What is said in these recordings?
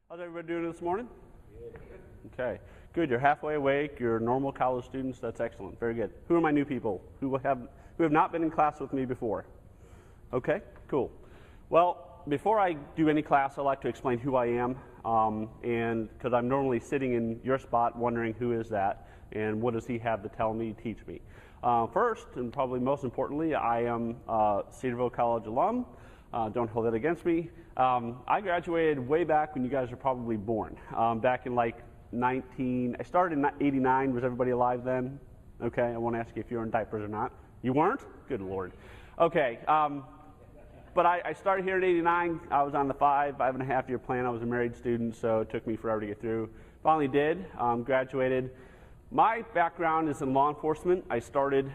How's everybody doing this morning? Okay, good. You're halfway awake. You're normal college students. That's excellent. Very good. Who are my new people who have not been in class with me before? Okay, cool. Well, before I do any class, I like to explain who I am, and because I'm normally sitting in your spot wondering who is that and what does he have to tell me, teach me. First, and probably most importantly, I am a Cedarville College alum. Don't hold that against me. I graduated way back when you guys were probably born. Back in like I started in '89. Was everybody alive then? Okay, I won't ask you if you were in diapers or not. You weren't? Good Lord. Okay, but I started here in '89. I was on the five and a half year plan. I was a married student, so it took me forever to get through. Finally did, graduated. My background is in law enforcement. I started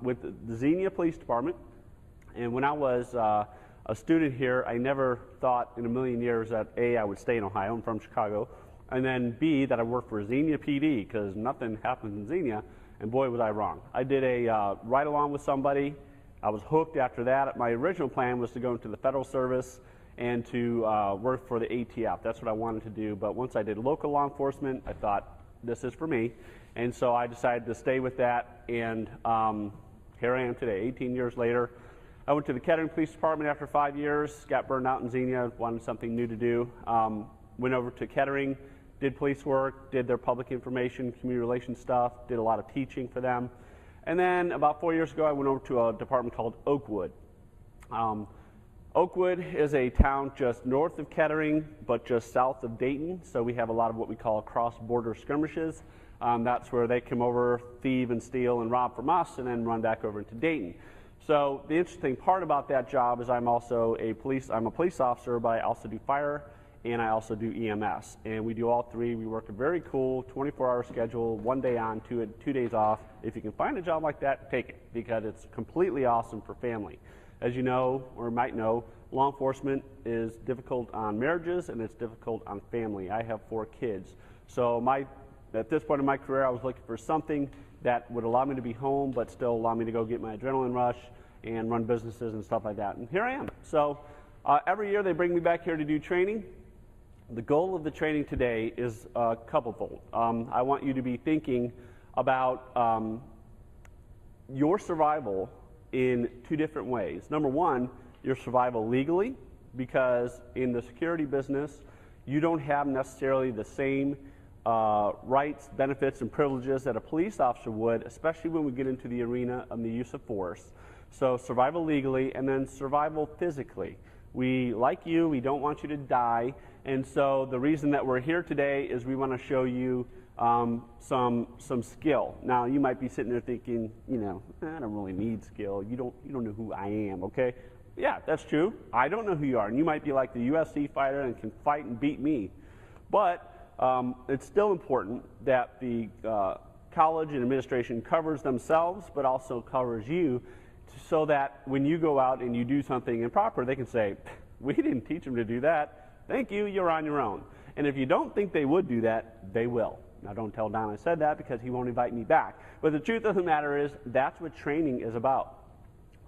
with the Xenia Police Department, and when I was a student here, I never thought in a million years that A, I would stay in Ohio. I'm from Chicago. And then B, that I worked for Xenia PD, because nothing happens in Xenia, and boy, was I wrong. I did a ride-along with somebody. I was hooked after that. My original plan was to go into the federal service and to work for the ATF. That's what I wanted to do. But once I did local law enforcement, I thought, this is for me. And so I decided to stay with that, and here I am today, 18 years later. I went to the Kettering Police Department after 5 years, got burned out in Xenia, wanted something new to do. Went over to Kettering, did police work, did their public information, community relations stuff, did a lot of teaching for them. And then about 4 years ago, I went over to a department called Oakwood. Oakwood is a town just north of Kettering, but just south of Dayton. So we have a lot of what we call cross-border skirmishes. That's where they come over, thieve and steal and rob from us, and then run back over into Dayton. So the interesting part about that job is I'm a police officer, but I also do fire and I also do EMS. And we do all three. We work a very cool 24-hour schedule, 1 day on, 2 days off. If you can find a job like that, take it, because it's completely awesome for family. As you know, or might know, law enforcement is difficult on marriages and it's difficult on family. I have 4 kids. So at this point in my career, I was looking for something that would allow me to be home, but still allow me to go get my adrenaline rush and run businesses and stuff like that. And here I am. So every year they bring me back here to do training. The goal of the training today is couplefold. I want you to be thinking about your survival in 2 different ways. Number one, your survival legally, because in the security business, you don't have necessarily the same rights, benefits, and privileges that a police officer would, especially when we get into the arena of the use of force. So survival legally, and then survival physically. We, like you, we don't want you to die, and so the reason that we're here today is we want to show you some skill. Now, you might be sitting there thinking, you know, I don't really need skill. You don't know who I am, okay? Yeah, that's true. I don't know who you are, and you might be like the UFC fighter and can fight and beat me. But it's still important that the college and administration covers themselves, but also covers you, so that when you go out and you do something improper, they can say, we didn't teach them to do that. Thank you, you're on your own. And if you don't think they would do that, they will. Now, don't tell Don I said that, because he won't invite me back. But the truth of the matter is, that's what training is about.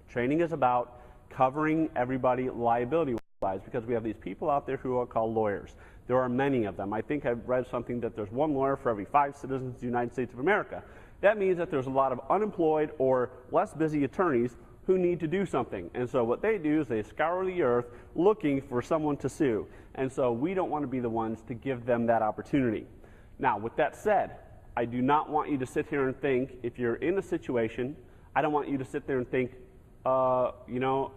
Training is about covering everybody liability-wise, because we have these people out there who are called lawyers. There are many of them. I think I've read something that there's 1 lawyer for every 5 citizens of the United States of America. That means that there's a lot of unemployed or less busy attorneys who need to do something. And so what they do is they scour the earth looking for someone to sue. And so we don't want to be the ones to give them that opportunity. Now, with that said, I do not want you to sit here and think, if you're in a situation, I don't want you to sit there and think, you know,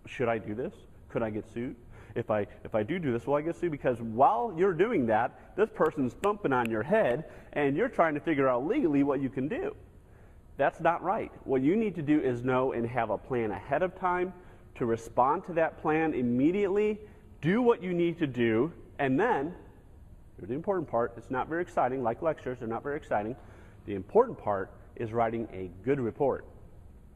should I do this? Could I get sued? If I do this, will I get sued? Because while you're doing that, this person's thumping on your head, and you're trying to figure out legally what you can do. That's not right. What you need to do is know and have a plan ahead of time to respond to that plan immediately, do what you need to do, and then, here's the important part, it's not very exciting, like lectures, they're not very exciting. The important part is writing a good report.